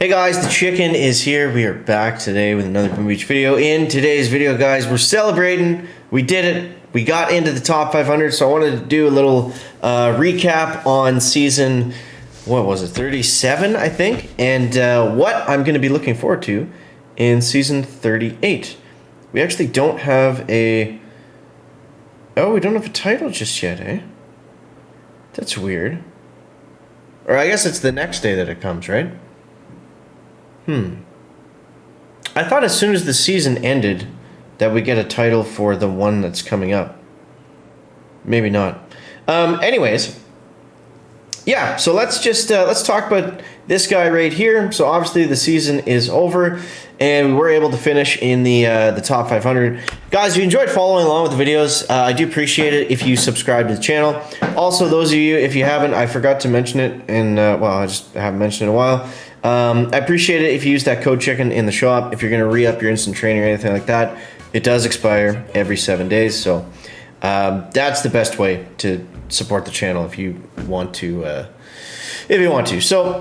Hey guys, the chicken is here. We are back today with another Boom Beach video. In today's video, guys, we're celebrating. We did it. We got into the top 500, so I wanted to do a little recap on season, what was it, 37, I think, and what I'm going to be looking forward to in season 38. We actually don't have a... Oh, we don't have a title just yet, eh? That's weird. Or I guess it's the next day that it comes, right? I thought as soon as the season ended that we get a title for the one that's coming up. Maybe not. Anyways, yeah, so let's just let's talk about this guy right here. So obviously the season is over and we were able to finish in the top 500. Guys, if you enjoyed following along with the videos, I do appreciate it if you subscribe to the channel. Also, those of you, if you haven't, I forgot to mention it, and well, I just haven't mentioned it in a while. I appreciate it if you use that code chicken in the shop. If you're going to re-up your instant training or anything like that, it does expire every 7 days. So that's the best way to support the channel if you want to. So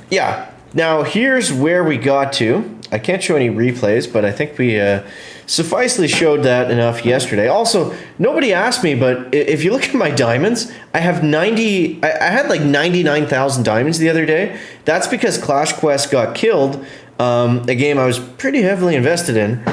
yeah, now here's where we got to. I can't show any replays, but I think we sufficely showed that enough yesterday. Also, nobody asked me, but if you look at my diamonds, I have 90. I had like 99,000 diamonds the other day. That's because Clash Quest got killed, a game I was pretty heavily invested in.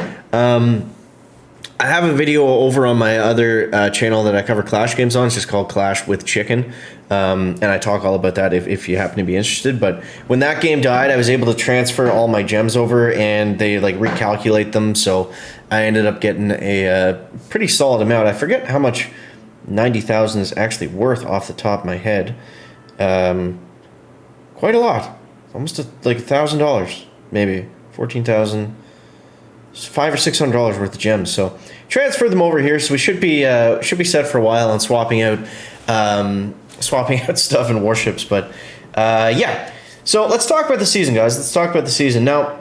I have a video over on my other channel that I cover Clash games on. It's just called Clash with Chicken. And I talk all about that if you happen to be interested. But when that game died, I was able to transfer all my gems over and they like recalculate them. So I ended up getting a pretty solid amount. I forget how much 90,000 is actually worth off the top of my head. Quite a lot. Almost like $1,000, maybe 14,000. $500 or $600 worth of gems. So transfer them over here. So we should be set for a while on swapping out stuff in warships. But yeah. So let's talk about the season, guys. Let's talk about the season now.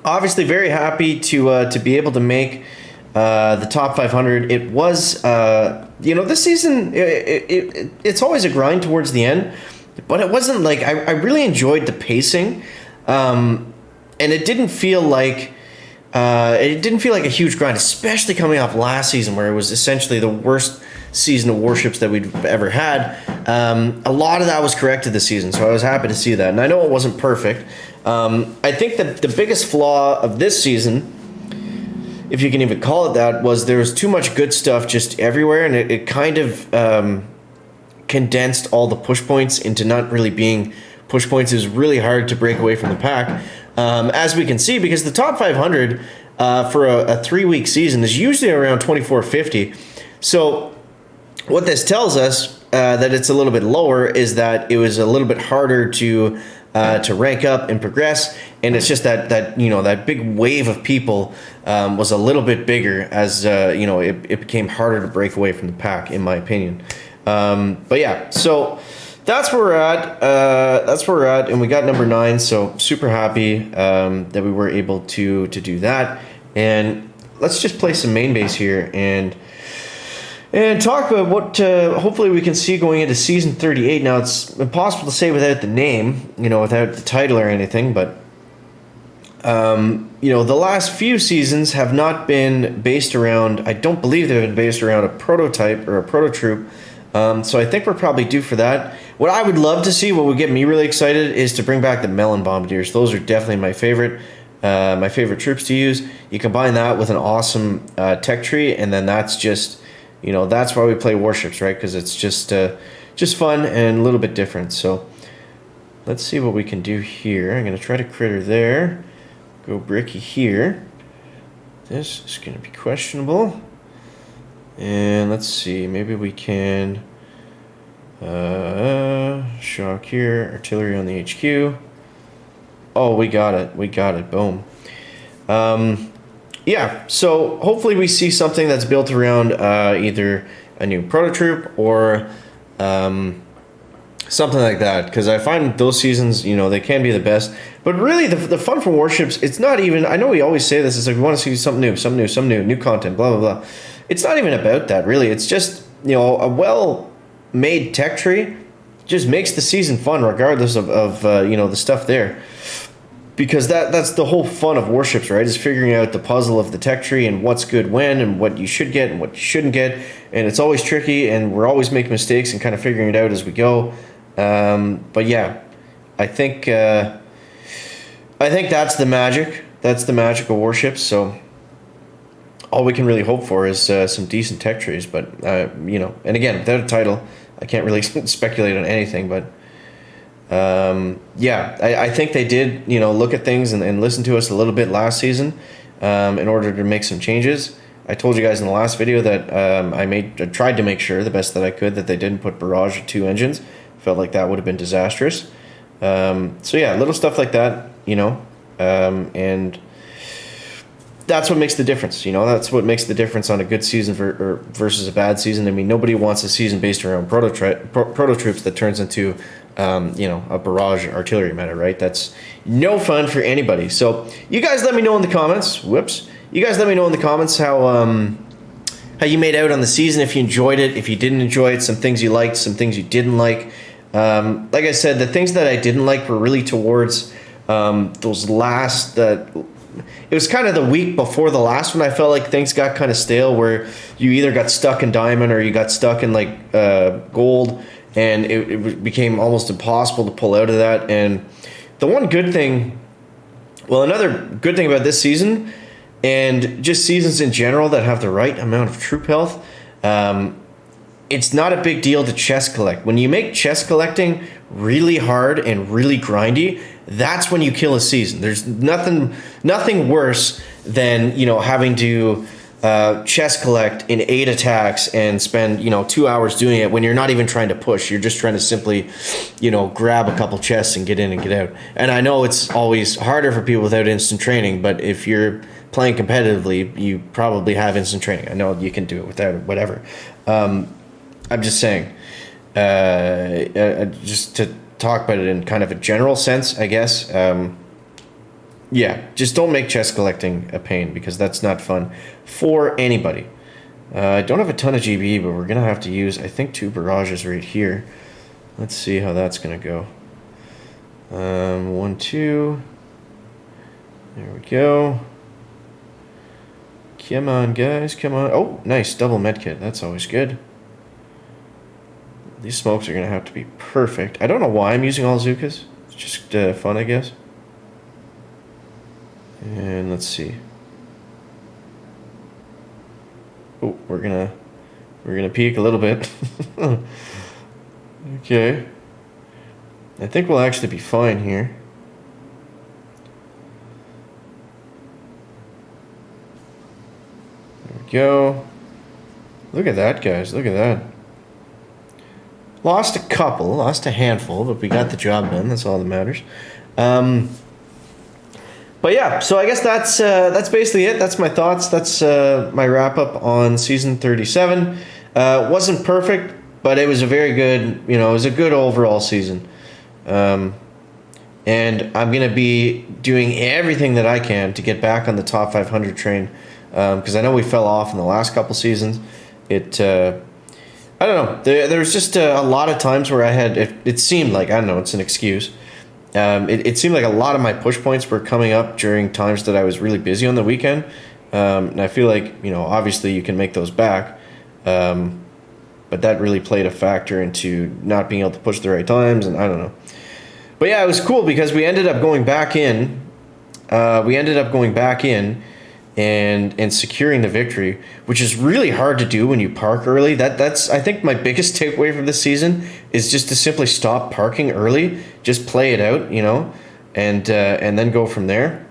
Obviously, very happy to be able to make the top 500. It was this season. It's always a grind towards the end, but it wasn't like I really enjoyed the pacing, and it didn't feel like. It didn't feel like a huge grind, especially coming off last season where it was essentially the worst season of warships that we'd ever had. A lot of that was corrected this season, so I was happy to see that. And I know it wasn't perfect. I think that the biggest flaw of this season, if you can even call it that, was there was too much good stuff just everywhere, and it kind of condensed all the push points into not really being push points. It was really hard to break away from the pack. As we can see, because the top 500 for a 3-week season is usually around 2450. So what this tells us that it's a little bit lower is that it was a little bit harder to rank up and progress, and it's just that big wave of people was a little bit bigger as it became harder to break away from the pack, in my opinion. But yeah, so. That's where we're at. And we got number 9, so super happy that we were able to do that. And let's just play some main base here and talk about what hopefully we can see going into season 38. Now it's impossible to say without the name, without the title or anything, but the last few seasons have not been based around. I don't believe they've been based around a prototype or a proto troop. So I think we're probably due for that. What I would love to see, what would get me really excited, is to bring back the melon bombardiers. Those are definitely my favorite troops to use. You combine that with an awesome tech tree, and then that's just, that's why we play warships, right? Because it's just fun and a little bit different. So let's see what we can do here. I'm gonna try to critter there. Go bricky here. This is gonna be questionable. And let's see, maybe we can shock here, artillery on the HQ. Oh, we got it, boom. Yeah, so hopefully we see something that's built around either a new proto troop or something like that, because I find those seasons, they can be the best. But really, the fun from warships, it's not even, I know we always say this, it's like we want to see something new, new content, blah, blah, blah. It's not even about that, really. It's just, a well-made tech tree just makes the season fun, regardless of the stuff there. because that's the whole fun of Warships, right? Is figuring out the puzzle of the tech tree and what's good when and what you should get and what you shouldn't get. And it's always tricky, and we're always making mistakes and kind of figuring it out as we go. But yeah, I think that's the magic. That's the magic of Warships. So all we can really hope for is some decent tech trees. But and again, without a title, I can't really speculate on anything. But I think they did, look at things and listen to us a little bit last season in order to make some changes. I told you guys in the last video that I tried to make sure the best that I could that they didn't put Barrage with 2 engines. Felt like that would have been disastrous. Little stuff like that, and that's what makes the difference. That's what makes the difference on a good season versus a bad season. I mean, nobody wants a season based around proto-troops that turns into a barrage artillery meta, right? That's no fun for anybody. So you guys let me know in the comments. You guys let me know in the comments how you made out on the season, if you enjoyed it, if you didn't enjoy it, some things you liked, some things you didn't like. Like I said, the things that I didn't like were really towards those last... It was kind of the week before the last one. I felt like things got kind of stale where you either got stuck in diamond or you got stuck in gold, and it became almost impossible to pull out of that. And the one good thing, another good thing about this season and just seasons in general that have the right amount of troop health, it's not a big deal to chest collect. When you make chest collecting really hard and really grindy, that's when you kill a season. There's nothing worse than having to chest collect in 8 attacks and spend 2 hours doing it when you're not even trying to push. You're just trying to simply grab a couple chests and get in and get out. And I know it's always harder for people without instant training, but if you're playing competitively, you probably have instant training. I know you can do it without it, whatever. I'm just saying, just to talk about it in kind of a general sense, I guess. Just don't make chest collecting a pain, because that's not fun for anybody. I don't have a ton of GB, but we're going to have to use, I think, 2 barrages right here. Let's see how that's going to go. 1, 2. There we go. Come on, guys. Come on. Oh, nice. Double medkit. That's always good. These smokes are going to have to be perfect. I don't know why I'm using all Zukas. It's just fun, I guess. And let's see. Oh, we're gonna peek a little bit. Okay. I think we'll actually be fine here. There we go. Look at that, guys. Look at that. Lost a handful, but we got the job done. That's all that matters. But yeah, so I guess that's basically it. That's my thoughts. That's my wrap up on season 37. Wasn't perfect, but it was a very good, it was a good overall season. And I'm gonna be doing everything that I can to get back on the top 500 train, because I know we fell off in the last couple seasons. I don't know. There was just a lot of times where I had it seemed like, I don't know, it's an excuse. It seemed like a lot of my push points were coming up during times that I was really busy on the weekend. And I feel like, obviously you can make those back. But that really played a factor into not being able to push the right times, and I don't know. But yeah, it was cool because we ended up going back in. And securing the victory, which is really hard to do when you park early. That's I think my biggest takeaway from this season is just to simply stop parking early, just play it out, and then go from there.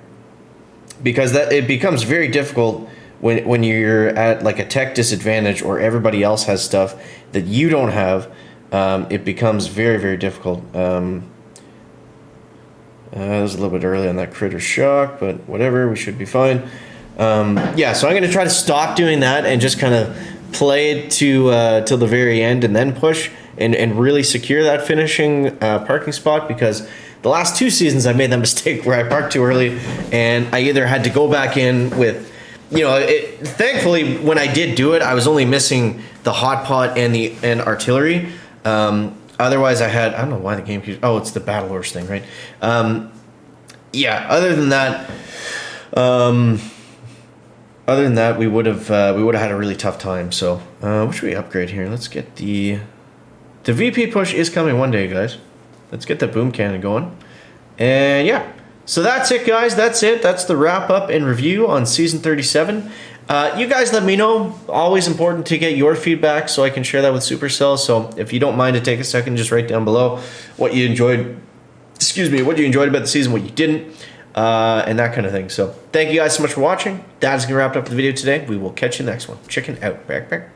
Because it becomes very difficult when you're at like a tech disadvantage or everybody else has stuff that you don't have. It becomes very, very difficult. It was a little bit early on that critter shock, but whatever, we should be fine. So I'm going to try to stop doing that and just kind of play it till the very end and then push and really secure that finishing parking spot, because the last 2 seasons I made that mistake where I parked too early and I either had to go back in with, thankfully when I did do it, I was only missing the hot pot and artillery. Otherwise I don't know why the game keeps, it's the battle horse thing, right? yeah, other than that, we would have had a really tough time. So, what should we upgrade here? Let's get the VP push is coming one day, guys. Let's get the boom cannon going. And yeah, so that's it, guys. That's it. That's the wrap up and review on season 37. You guys let me know. Always important to get your feedback so I can share that with Supercell. So if you don't mind to take a second, just write down below what you enjoyed. Excuse me, what you enjoyed about the season, what you didn't, and that kind of thing. So thank you guys so much for watching. That is going to wrap up the video today. We will catch you next one. Chicken out. Back.